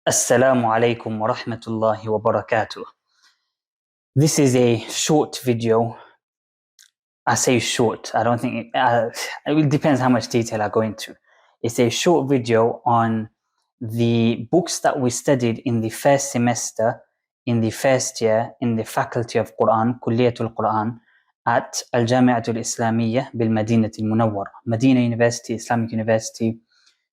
Assalamu alaikum wa rahmatullahi wa barakatuh. This is a short video. I say short, I don't think it depends how much detail I go into. It's a short video on the books that we studied in the first semester, in the first year, in the Faculty of Qur'an, Kulliyatul Qur'an, at al-Jami'iyyah al-Islamiyyah bil-Madinah al-Munawwara, Medina University, Islamic University.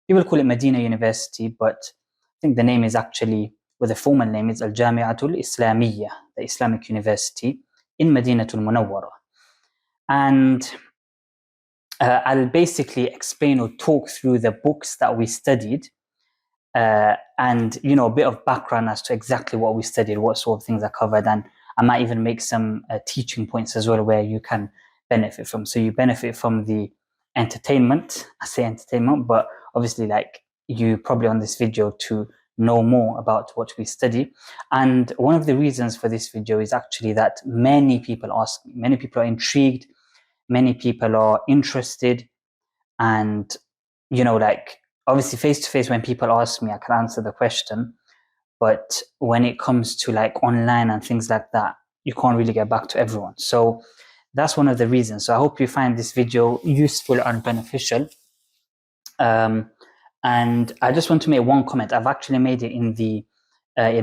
People call it Medina University, but I think the name is actually, well, the formal name is al-Jami'iyyah al-Islamiyyah, the Islamic University in Madinah al-Munawwara. And I'll basically explain or talk through the books that we studied, and a bit of background as to exactly what we studied, what sort of things are covered, and I might even make some teaching points as well where you can benefit from. So you benefit from the entertainment. I say entertainment, but obviously, like, you probably on this video to know more about what we study. And one of the reasons for this video is actually that many people ask me, many people are intrigued, many people are interested, and obviously face to face when people ask me, I can answer the question, but when it comes to like online and things like that, you can't really get back to everyone. So that's one of the reasons. So I hope you find this video useful and beneficial. And I just want to make one comment. I've actually made it in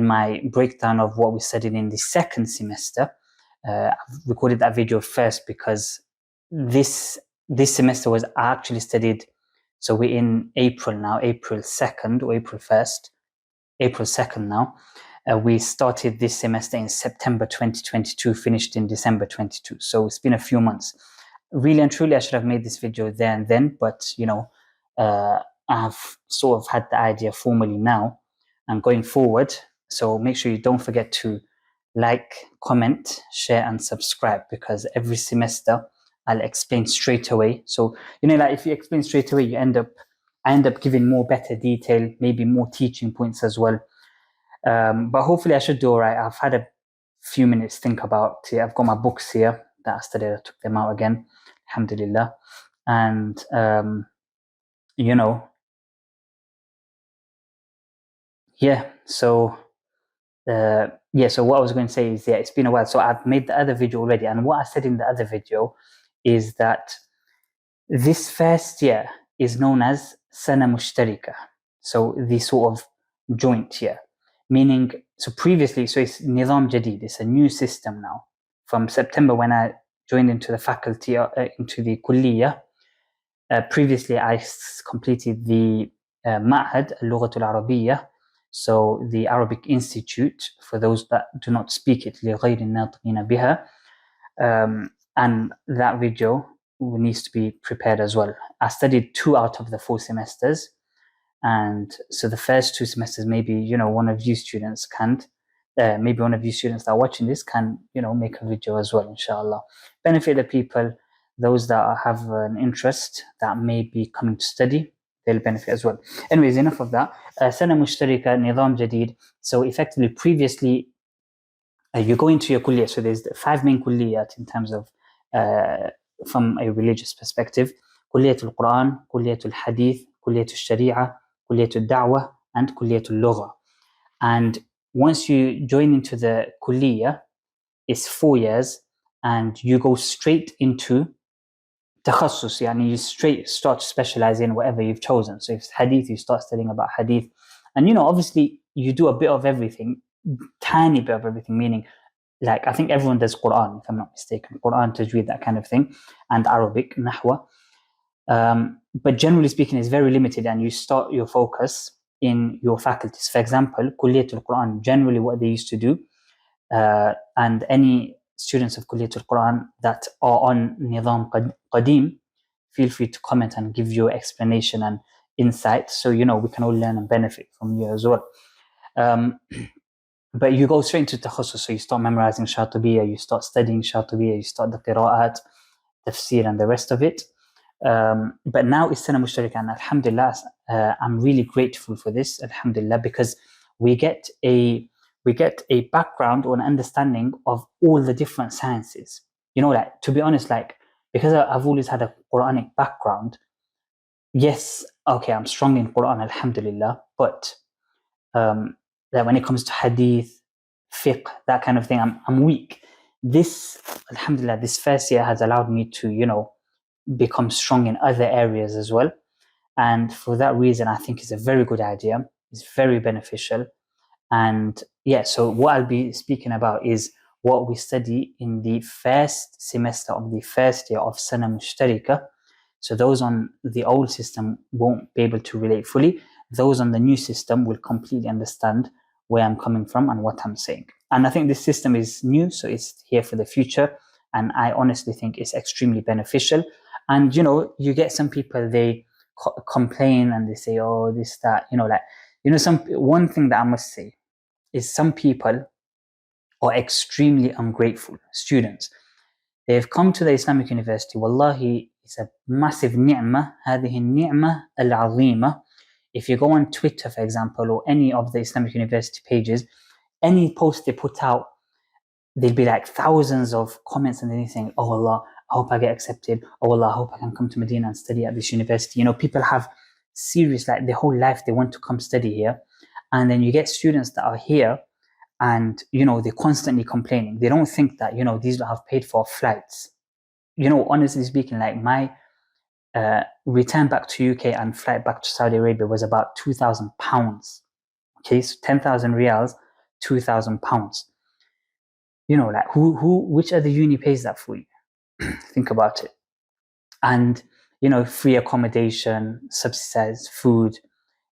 my breakdown of what we studied in the second semester. I've recorded that video first because this semester I actually studied. So we're in April now, April 2nd or April 1st, April 2nd now. We started this semester in September 2022, finished in December 22. So it's been a few months. Really and truly, I should have made this video there and then, but I've sort of had the idea formally now and going forward. So make sure you don't forget to like, comment, share, and subscribe, because every semester I'll explain straight away. So, like if you explain straight away, I end up giving more better detail, maybe more teaching points as well. But hopefully I should do all right. I've had a few minutes to think about it. I've got my books here that I studied. I took them out again, alhamdulillah. And, so what I was going to say is, it's been a while. So I've made the other video already. And what I said in the other video is that this first year is known as Sana Mushtarika. So the sort of joint year. Meaning, so previously, so it's Nizam Jadid, it's a new system now. From September when I joined into the faculty, into the Kulliyah, previously I completed the Ma'had al-Lughat al-Arabiyyah, so the Arabic Institute, for those that do not speak it, لغير الناطقين بها. And that video needs to be prepared as well. I studied 2 out of the 4 semesters. And so the first 2 semesters, maybe, one of you students can't, maybe one of you students that are watching this can, make a video as well, inshallah. Benefit the people, those that have an interest that may be coming to study, they'll benefit as well. Anyways, enough of that. Sana Mushtarika, Nizam Jadid. So effectively, previously, you go into your kulliyah. So there's 5 main kulliyat in terms of, from a religious perspective: Kulliyatul Qur'an, Kulliyatul Hadith, Kulliyatul Sharia, Kulliyatul Da'wah, and Kulliyatul Lugha. And once you join into the kulliyah, it's 4 years, and you go straight into takhassus, you straight start to specialize in whatever you've chosen. So if it's hadith, you start studying about hadith. And obviously you do a bit of everything, tiny bit of everything, meaning, like, I think everyone does Qur'an, if I'm not mistaken, Qur'an, Tajweed, that kind of thing, and Arabic, Nahwa. But generally speaking, it's very limited, and you start your focus in your faculties. For example, Kulliyatul Qur'an, generally what they used to do, and any students of Kulliyatul Qur'an that are on Nizam Qadim, feel free to comment and give your explanation and insight, so we can all learn and benefit from you as well. But you go straight into takhassus, so you start memorizing Shatibiyya, you start studying Shatibiyya, you start the qira'at, tafsir, and the rest of it. But now it's Sana Mushtarika, and alhamdulillah, I'm really grateful for this, alhamdulillah, because we get a background or an understanding of all the different sciences. Like, to be honest, like, because I've always had a Quranic background, yes, okay, I'm strong in Quran, alhamdulillah, but that when it comes to hadith, fiqh, that kind of thing, I'm weak. This, alhamdulillah, this first year has allowed me to, become strong in other areas as well. And for that reason, I think it's a very good idea. It's very beneficial. And yeah, so what I'll be speaking about is what we study in the first semester of the first year of Sana Mushtarika. So those on the old system won't be able to relate fully. Those on the new system will completely understand where I'm coming from and what I'm saying. And I think this system is new, so it's here for the future. And I honestly think it's extremely beneficial. And, you get some people, they complain and they say, oh, this, that, one thing that I must say is some people are extremely ungrateful students. They've come to the Islamic University. Wallahi, it's a massive ni'mah. هذه النعمة العظيمة. If you go on Twitter, for example, or any of the Islamic University pages, any post they put out, there'll be like thousands of comments and anything. Oh Allah, I hope I get accepted. Oh Allah, I hope I can come to Medina and study at this university. People have serious, like their whole life, they want to come study here. And then you get students that are here and, they're constantly complaining. They don't think that, these don't have paid for flights. Honestly speaking, like my return back to UK and flight back to Saudi Arabia was about £2,000. Okay, so 10,000 riyals, £2,000. Like which other uni pays that for you? Think about it. And, free accommodation, subsidized food,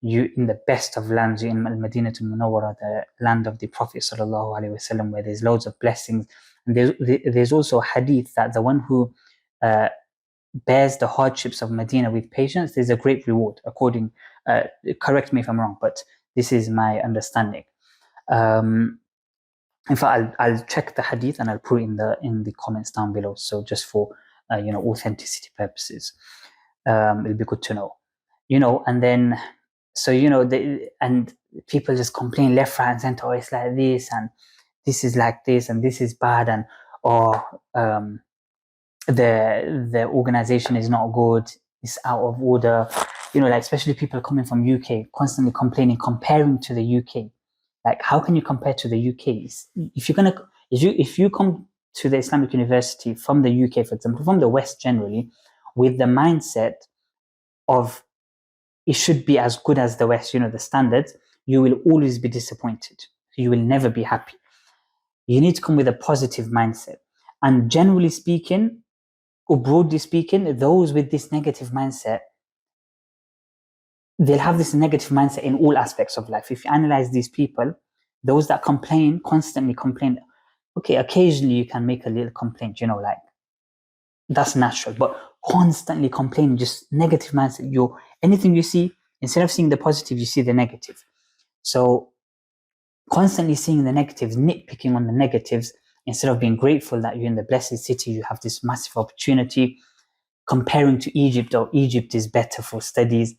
you in the best of lands, you're in al-Madinah the land of the Prophet sallallahu alaihi wasallam, where there's loads of blessings. And there's also a hadith that the one who bears the hardships of Medina with patience, there's a great reward, according, correct me if I'm wrong, but this is my understanding. In fact, I'll check the hadith and I'll put it in the comments down below. So just for authenticity purposes, it'll be good to know. And then so and people just complain left, right, and center. Oh, it's like this, and this is like this, and this is bad, and the organization is not good. It's out of order. Like especially people coming from UK, constantly complaining, comparing to the UK. Like, how can you compare to the UK? If you come to the Islamic University from the UK, for example, from the West generally, with the mindset of it should be as good as the West, the standards, you will always be disappointed. You will never be happy. You need to come with a positive mindset. And generally speaking, or broadly speaking, those with this negative mindset, they'll have this negative mindset in all aspects of life. If you analyze these people, those that complain, constantly complain, okay, occasionally you can make a little complaint, like that's natural, but constantly complaining, just negative mindset. Anything you see, instead of seeing the positive, you see the negative. So constantly seeing the negatives, nitpicking on the negatives, instead of being grateful that you're in the blessed city, you have this massive opportunity, comparing to Egypt, or Egypt is better for studies.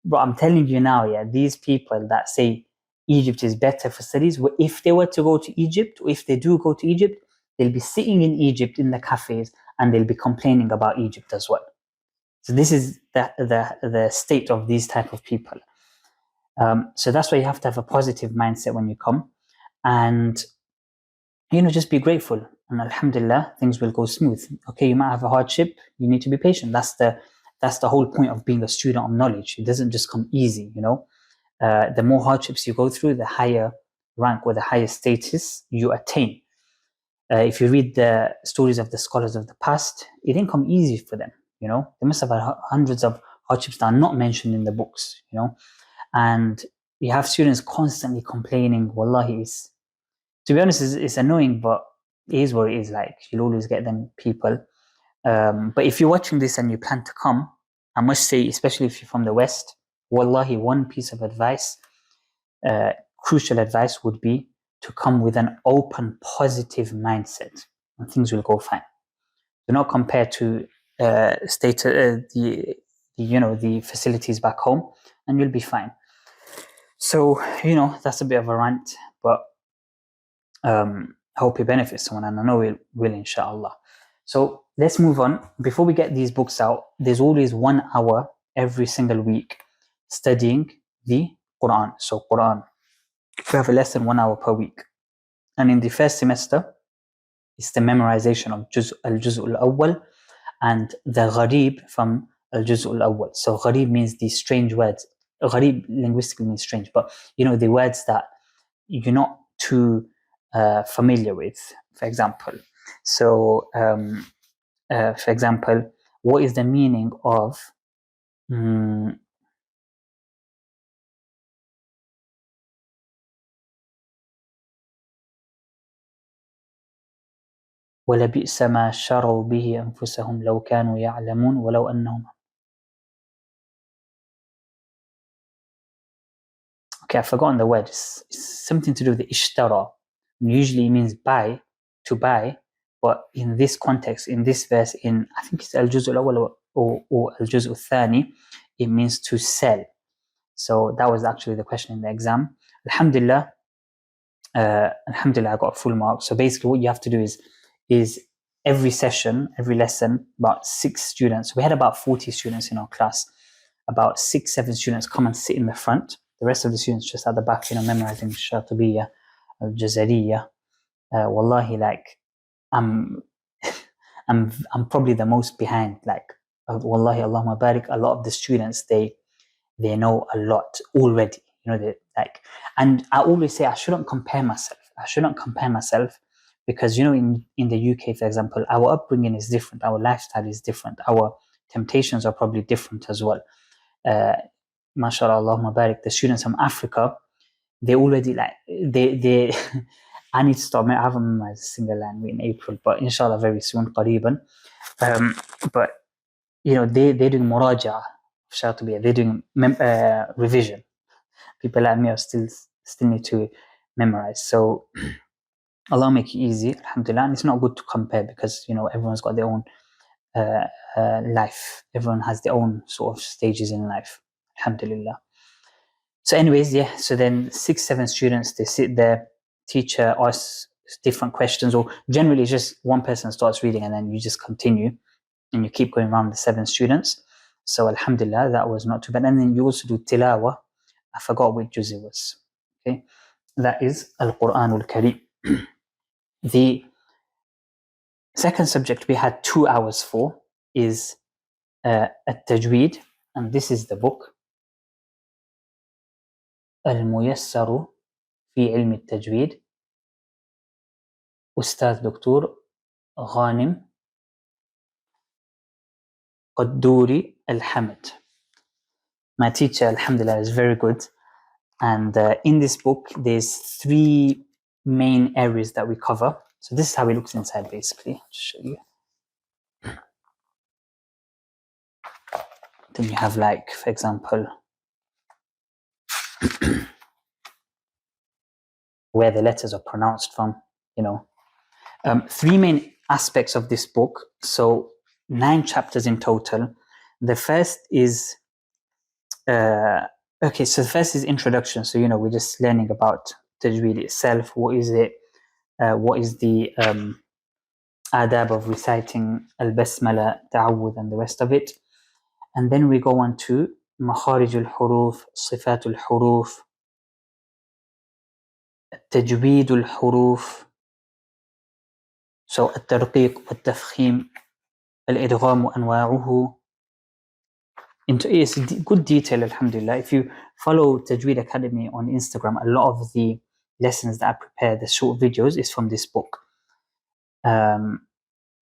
But I'm telling you now, these people that say Egypt is better for studies, if they were to go to Egypt, or if they do go to Egypt, they'll be sitting in Egypt in the cafes and they'll be complaining about Egypt as well. So this is the state of these type of people. So that's why you have to have a positive mindset when you come, and just be grateful, and alhamdulillah, things will go smooth. Okay, you might have a hardship, you need to be patient. That's the whole point of being a student of knowledge. It doesn't just come easy, the more hardships you go through, the higher rank or the higher status you attain. If you read the stories of the scholars of the past, it didn't come easy for them. They must have had hundreds of hardships that are not mentioned in the books. And you have students constantly complaining. Wallahi, to be honest, it's annoying, but it is what it is. Like, you'll always get them people. But if you're watching this and you plan to come, I must say, especially if you're from the West, wallahi, one piece of advice, crucial advice, would be to come with an open, positive mindset, and things will go fine. Do not compare to the facilities back home, and you'll be fine. So that's a bit of a rant, but I hope it benefits someone, and I know it will, inshallah. So let's move on. Before we get these books out, there's always 1 hour every single week studying the Qur'an. So Qur'an, We have a lesson 1 hour per week. And in the first semester, it's the memorization of al-Juz' al-Awwal and the gharib from al-Juz' al-Awwal. So gharib means these strange words. Gharib linguistically means strange, but the words that you're not too familiar with, for example. So, for example, what is the meaning of وَلَبِئْسَ مَا شَرَوْا بِهِ أَنفُسَهُمْ لَوْ كَانُوا يَعْلَمُونَ وَلَوْ أَنَّهُمْ. Okay, I've forgotten the word. It's something to do with the ishtara. Usually it means buy, to buy, but in this context, in this verse, I think it's al-Juz' al-Awwal or al-Juz' al-Thani, it means to sell. So that was actually the question in the exam. Alhamdulillah, I got full marks. So basically what you have to do is every session, every lesson, about 6 students, we had about 40 students in our class, about 6-7 students come and sit in the front. The rest of the students just at the back, memorizing Shatibiyyah, al-Jazariyyah. Wallahi, like, I'm probably the most behind. Like, wallahi, Allahumma barik. A lot of the students, they know a lot already. And I always say I shouldn't compare myself. Because in the UK, for example, our upbringing is different, our lifestyle is different, our temptations are probably different as well. MashaAllah, Allahumma barik, the students from Africa, they already they I need to stop. I haven't memorized a single line in April, but inshallah very soon, qariban. But they're doing muraja, they're doing revision. People like me are still need to memorize. So Allah make it easy, alhamdulillah. And it's not good to compare because everyone's got their own life. Everyone has their own sort of stages in life, alhamdulillah. So anyways, so then 6-7 students, they sit there, teacher asks different questions, or generally just one person starts reading and then you just continue and you keep going around the 7 students. So alhamdulillah, that was not too bad. And then you also do tilawah. I forgot which juz it was. Okay, that is al-Qur'an al-Karim. The second subject we had 2 hours for is Tajweed, and this is the book الميسر في علم التجويد أستاذ دكتور غانم قدوري الحمد. My teacher, alhamdulillah, is very good. And in this book, there's 3 main areas that we cover. So this is how it looks inside, basically. I'll just show you. Then you have, like, for example, where the letters are pronounced from, 3 main aspects of this book. So 9 chapters in total. The first is so the first is introduction. So we're just learning about Tajweed itself. What is it? What is the adab of reciting al-Basmala, ta'awudh, and the rest of it. And then we go on to Makharij al-Huruf, Sifat al-Huruf, Tajweed al-Huruf, so الترقيق والتفخيم, الإدغام وأنواعه. It's good detail, alhamdulillah. If you follow Tajweed Academy on Instagram, a lot of the lessons that I prepare, the short videos, is from this book.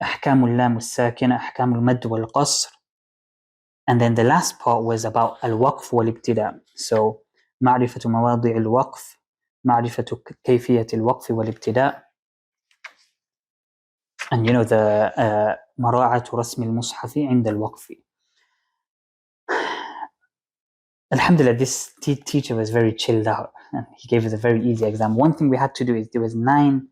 أحكام اللام الساكنة, أحكام المد والقصر. And then the last part was about al-waqf wal-ibtida. So معرفة مواضع الوقف, معرفة كيفية الوقف والابتداء. And the مراعاة رسم المصحف عند الوقف. Alhamdulillah, this teacher was very chilled out and he gave us a very easy exam. One thing we had to do is there was 9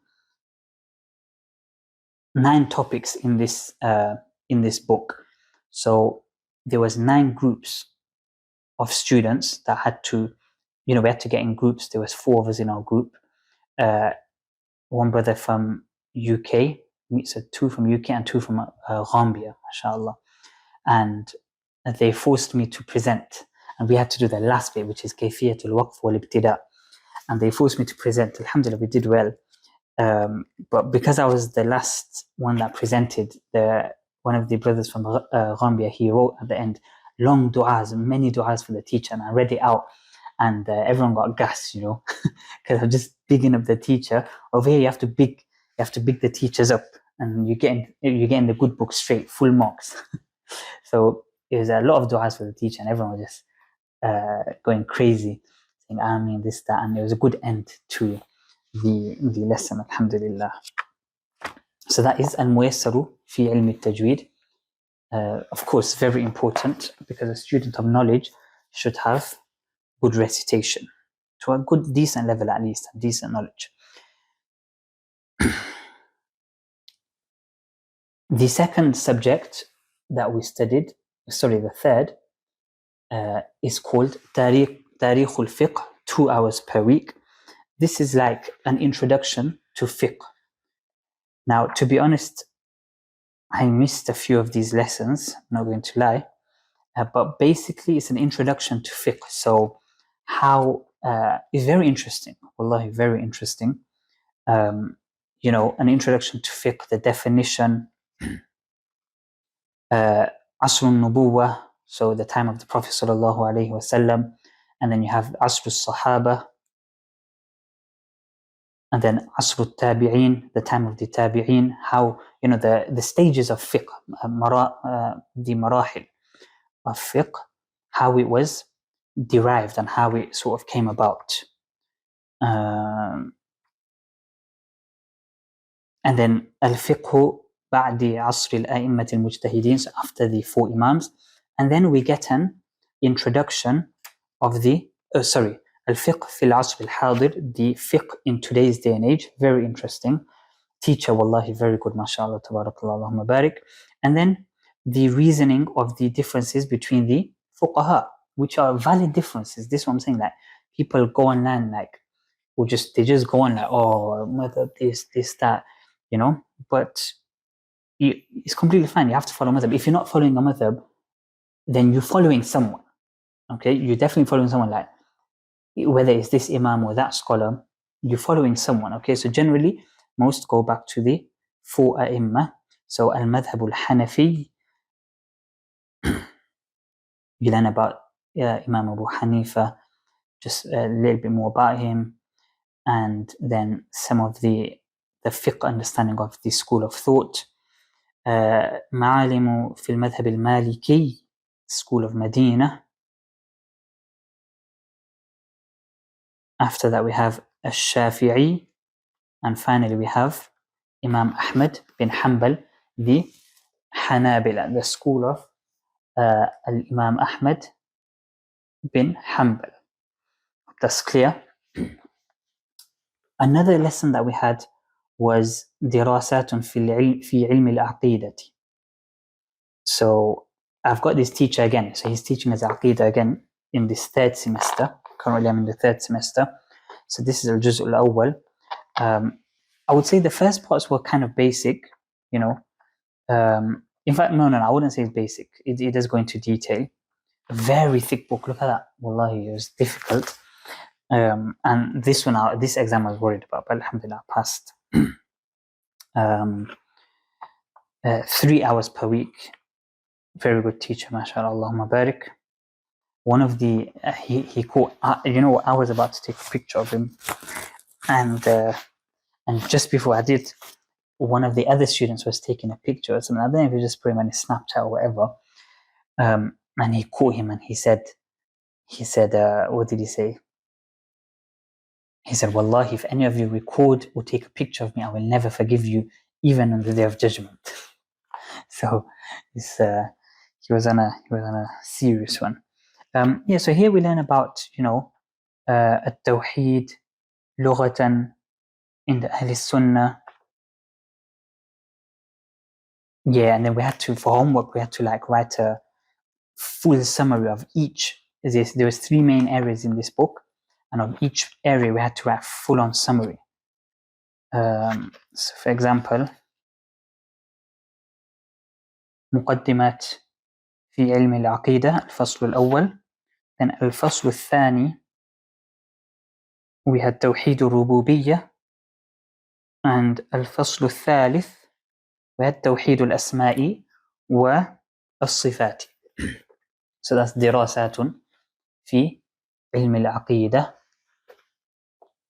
topics in this book. So there was 9 groups of students that had to, we had to get in groups. There was 4 of us in our group. One brother from UK, so 2 from UK and 2 from Gambia, mashallah. And they forced me to present. And we had to do the last bit, which is كيفية الوقف والابتداء. and they forced me to present. Alhamdulillah, we did well. But because I was the last one that presented, one of the brothers from Gambia, he wrote at the end long du'as, many du'as for the teacher, and I read it out, and everyone got gas, you know, because I'm just bigging up the teacher. Over here, you have to big the teachers up, and you're getting the good book straight, full marks. So it was a lot of du'as for the teacher, and everyone was just going crazy, saying Ameen, this, that, and it was a good end to the lesson, alhamdulillah. So that is al-Muyassaru fi ilm al-Tajweed. Of course, very important, because a student of knowledge should have good recitation, to a good, decent level at least, decent knowledge. The second subject that we studied, the third, is called Tariq al-Fiqh, 2 hours per week. This is like an introduction to fiqh. Now, to be honest, I missed a few of these lessons, I'm not going to lie, but basically it's an introduction to fiqh. So how, it's very interesting, wallahi, very interesting. You know, an introduction to fiqh, the definition, Asr al-Nubuwah, so the time of the Prophet sallallahu alaihi wasallam, and then you have Asr al-Sahaba, and then Asr al-Tabi'in, the time of the Tabi'in, how, you know, the stages of fiqh, the marahil of fiqh, how it was derived and how it sort of came about. And then al-fiqhu ba'di asr al-a'immat al-mujtahidin, so after the 4 imams. And then we get an introduction of the, al-fiqh fil asr al-hadir, the fiqh in today's day and age, very interesting. Teacher, wallahi, very good, mashallah, tabarakallah, Allahumma barik. And then the reasoning of the differences between the fuqaha, which are valid differences. This is what I'm saying, like, people go online, like, they just go on like, oh, madhab, this, that, you know, but it's completely fine. You have to follow madhab. If you're not following a madhab, then you're following someone, okay? You're definitely following someone, like, whether it's this imam or that scholar, you're following someone, okay? So generally, most go back to the 4 a'imma. So al-madhab al-Hanafi, you learn about Imam Abu Hanifa, just a little bit more about him, and then some of the fiqh understanding of the school of thought. Ma'alimu fil madhab al-Maliki, school of Medina. After that we have al-Shafi'i, and finally we have Imam Ahmad bin Hanbal, the Hanabila, the school of Imam Ahmad bin Hanbal. That's clear. Another lesson that we had was dirasatun fi ilm al-Aqeedah. So I've got this teacher again. So he's teaching us Aqeedah again in this 3rd semester. Currently I'm in the 3rd semester. So this is al-Juz' al-Awwal. I would say the first parts were kind of basic, you know. In fact, no, I wouldn't say it's basic. It does go into detail. A very thick book. Look at that. Wallahi, it was difficult. And this exam I was worried about, but alhamdulillah, I passed. 3 hours per week. Very good teacher, mashallah, Allahumma barik. One of the, he caught, you know what, I was about to take a picture of him. And just before I did, one of the other students was taking a picture or something. I don't know if he just put him on his Snapchat or whatever. And he caught him and he said, what did he say? He said, wallahi, if any of you record or take a picture of me, I will never forgive you, even on the Day of Judgment. So he was on a serious one. So here we learn about, you know, at-Tawheed, lughatan, in the Ahl Sunnah. Yeah, and then we had to, for homework, we had to like write a full summary of each. There was 3 main areas in this book, and of each area we had to write full-on summary. So for example, مقدمات في علم العقيدة الفصل الأول. Then الفصل الثاني we had توحيد الربوبية, and الفصل الثالث we had توحيد الأسماء والصفات. So that's دراسات في علم العقيدة.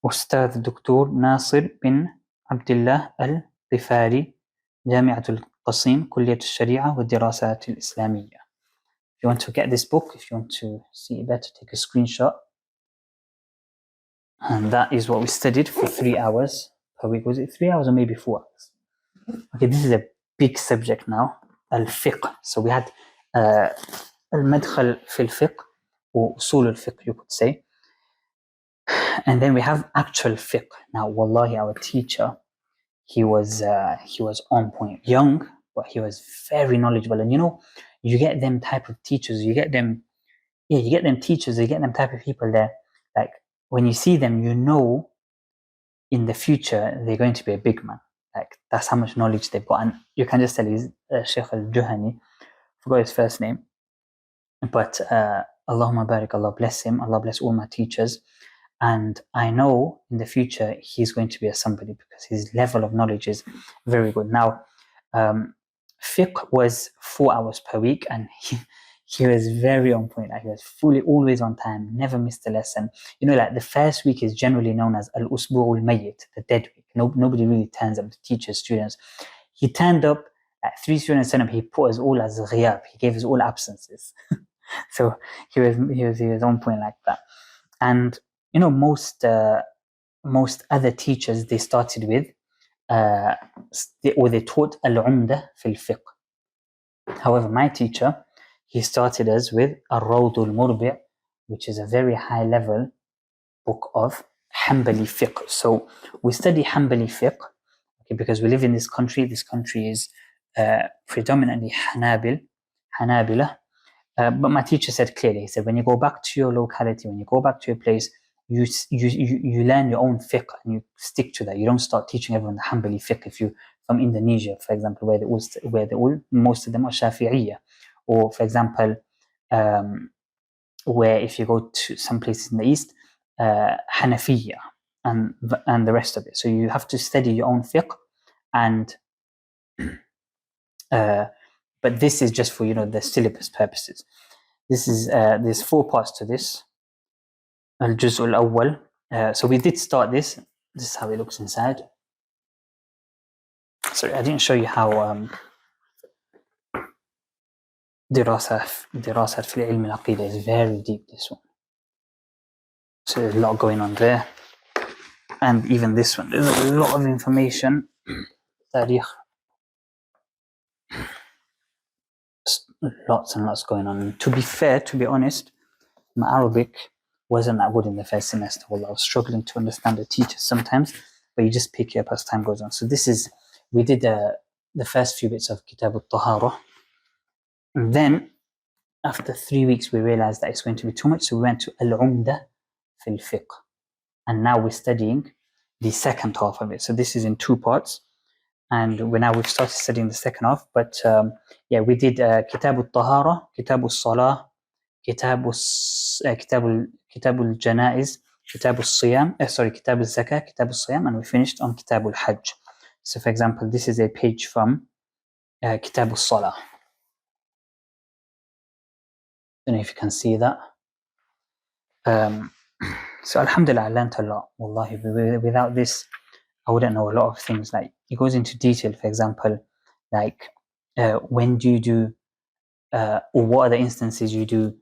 أستاذ الدكتور ناصر بن عبد الله الغفاري, جامعة القصيم, كلية الشريعة والدراسات الإسلامية. If you want to get this book, if you want to see it better, take a screenshot. And that is what we studied for 3 hours per week. Was it 3 hours or maybe 4 hours? Okay, this is a big subject now, al-fiqh. So we had al-madkhal fi al-fiqh, or usul al-fiqh, you could say. And then we have actual fiqh. Now, wallahi, our teacher, he was on point. Young, but he was very knowledgeable. And you know, you get them type of teachers, you get them teachers, you get them type of people there. Like, when you see them, you know in the future they're going to be a big man. Like, that's how much knowledge they've got. And you can just tell he's Sheikh al-Juhani, forgot his first name. But Allahumma barik, Allah bless him, Allah bless all my teachers. And I know in the future he's going to be a somebody because his level of knowledge is very good. Now, fiqh was 4 hours per week, and he was very on point. Like, he was fully always on time, never missed a lesson. You know, like the first week is generally known as al-usbu' al-mayyit, the dead week. Nobody really turns up to teach his students. He turned up, 3 students turned up, he put us all as ghiyab. He gave us all absences. So he was on point like that. And you know, most other teachers, they started with they taught al-umdah fil fiqh. However, my teacher, he started us with al-rawd al-murbi', which is a very high level book of Hanbali fiqh. So we study Hanbali fiqh, okay, because we live in this country. This country is predominantly Hanabila. But my teacher said clearly, he said, when you go back to your locality, when you go back to your place, you learn your own fiqh and you stick to that. You don't start teaching everyone the Hanbali fiqh. If you from Indonesia, for example, where most of them are Shafi'iyah, or for example, where if you go to some places in the east, Hanafiya and the rest of it. So you have to study your own fiqh, and but this is just for, you know, the syllabus purposes. This is there's 4 parts to this. Al-Juz' al-Awwal. So we did start this. This is how it looks inside. Sorry, I didn't show you how دراسات في علم العقيدة is very deep, this one. So there's a lot going on there. And even this one, there's a lot of information. Tarikh. Lots and lots going on. And to be fair, to be honest, my Arabic wasn't that good in the first semester. Well, I was struggling to understand the teachers sometimes, but you just pick it up as time goes on. So this is, we did the first few bits of Kitab al-Tahara. And then after 3 weeks, we realized that it's going to be too much. So we went to al-Umdah fil Fiqh. And now we're studying the second half of it. So this is in 2 parts. And we've started studying the second half. But yeah, we did Kitab al-Tahara, Kitab al-Salah, Kitab al-Janaiz, Kitab al-Siyam, Kitab al-Zakah, Kitab al-Siyam, and we finished on Kitab al-Hajj. So for example, this is a page from Kitab al-Salah. I don't know if you can see that. So alhamdulillah, I learned a lot. Wallahi, without this, I wouldn't know a lot of things. Like, it goes into detail, for example, like when do you do, or what are the instances you do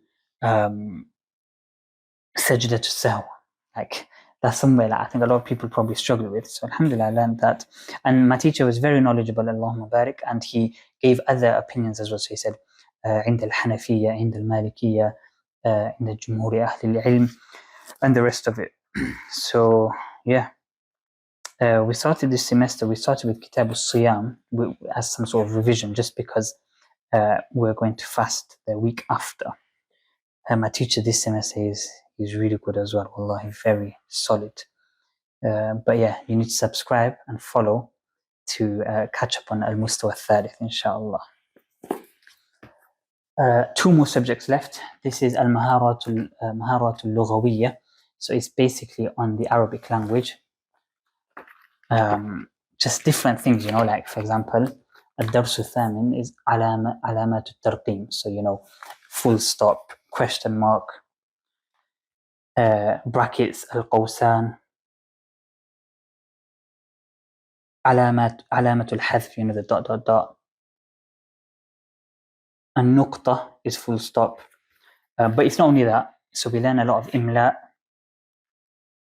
sajda to sahw. Like, that's somewhere that I think a lot of people probably struggle with. So alhamdulillah, I learned that. And my teacher was very knowledgeable, Allahumma barik, and he gave other opinions as well. So he said, عند الحنفية, عند المالكية, عند جمهور أهل العلم, and the rest of it. So yeah, we started this semester, we started with Kitab al-Siyam as some sort of revision, just because we're going to fast the week after. My teacher this semester is really good as well, wallahi, very solid. But yeah, you need to subscribe and follow to catch up on al-Mustawa al-Thalith, inshallah. 2 more subjects left. This is al-Mahaaraat al-Lughawiyyah. So it's basically on the Arabic language. Just different things, like for example, الدرس الثامن is علامات الترقيم. So, full stop, question mark, brackets, القوسان, علامة الحذف, the dot. النقطة is full stop. But it's not only that. So we learn a lot of imla.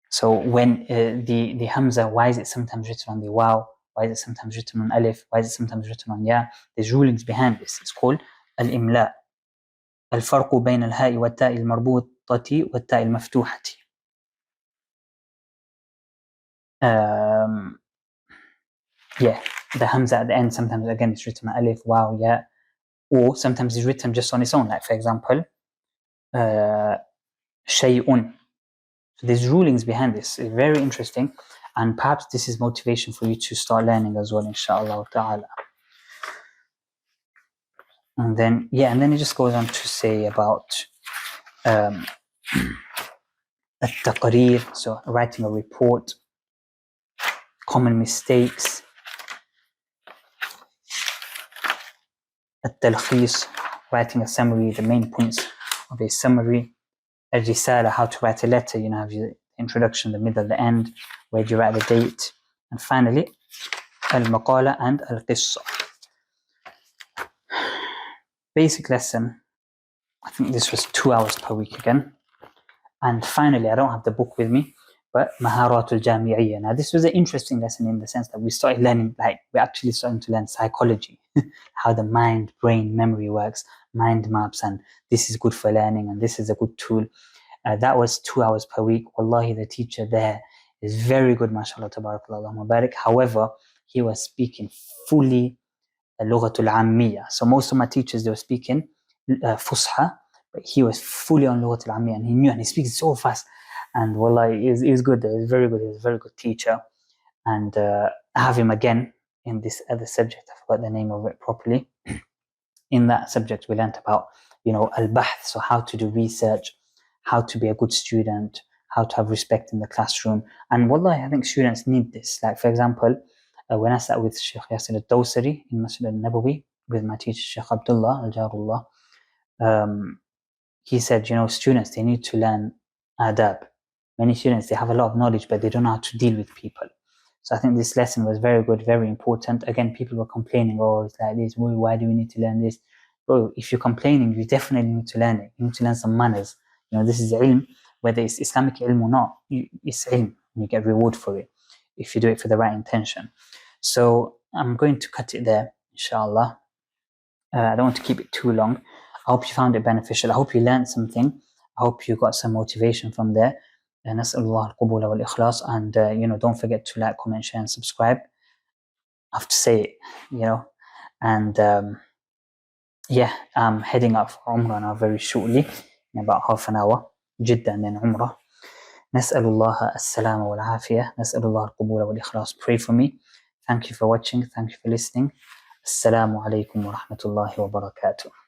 So when the hamza, why is it sometimes written on the waw? Why is it sometimes written on alif? Why is it sometimes written on ya? There's rulings behind this. It's called al-imla. الفرق بين الهاء والتاء المربوطة والتاء المفتوحة. The hamza at the end sometimes again it's written on alif, waw, ya, or sometimes it's written just on its own. Like for example, shay'un. So there's rulings behind this. It's very interesting, and perhaps this is motivation for you to start learning as well, inshallah ta'ala. And then it just goes on to say about التقرير, so writing a report, common mistakes, التلخيص, writing a summary, the main points of a summary, الرسالة, how to write a letter, have your introduction, the middle, the end, where do you write the date, and finally المقالة and القصة. Basic lesson, I think this was 2 hours per week again. And finally, I don't have the book with me, but Mahaaraat Jami'iyyah. Now this was an interesting lesson in the sense that we started learning, we're actually starting to learn psychology, how the mind, brain, memory works, mind maps, and this is good for learning and this is a good tool. That was 2 hours per week. Wallahi, the teacher there is very good, mashallah, tabarakallah, mubarak. However, he was speaking fully Lughatul Ammiyah. So most of my teachers, they were speaking Fusha, but he was fully on Lughatul Ammiyah, and he knew, and he speaks so fast. And wallahi, he's good. He's very good. He's a very good teacher. And I have him again in this other subject. I forgot the name of it properly. In that subject, we learned about, al-bahth, so how to do research, how to be a good student, how to have respect in the classroom. And wallahi, I think students need this. Like for example, when I sat with Sheikh Yasir al-Dawsari in Masjid al-Nabawi with my teacher Sheikh Abdullah al-Jarullah, he said, students, they need to learn adab. Many students, they have a lot of knowledge, but they don't know how to deal with people. So I think this lesson was very good, very important. Again, people were complaining, it's like this, why do we need to learn this? Bro, if you're complaining, you definitely need to learn it. You need to learn some manners. This is ilm, whether it's Islamic ilm or not, it's ilm, and you get reward for it if you do it for the right intention. So I'm going to cut it there, inshallah. I don't want to keep it too long. I hope you found it beneficial. I hope you learned something. I hope you got some motivation from there. نسأل الله القبول والإخلاص. And don't forget to like, comment, share, and subscribe. I have to say it, And I'm heading up for Umrah now very shortly, in about half an hour. جدا then Umrah. نسأل الله السلامة والعافية. نسأل الله القبول والإخلاص. Pray for me. Thank you for watching. Thank you for listening. Assalamu alaikum wa rahmatullahi wa barakatuh.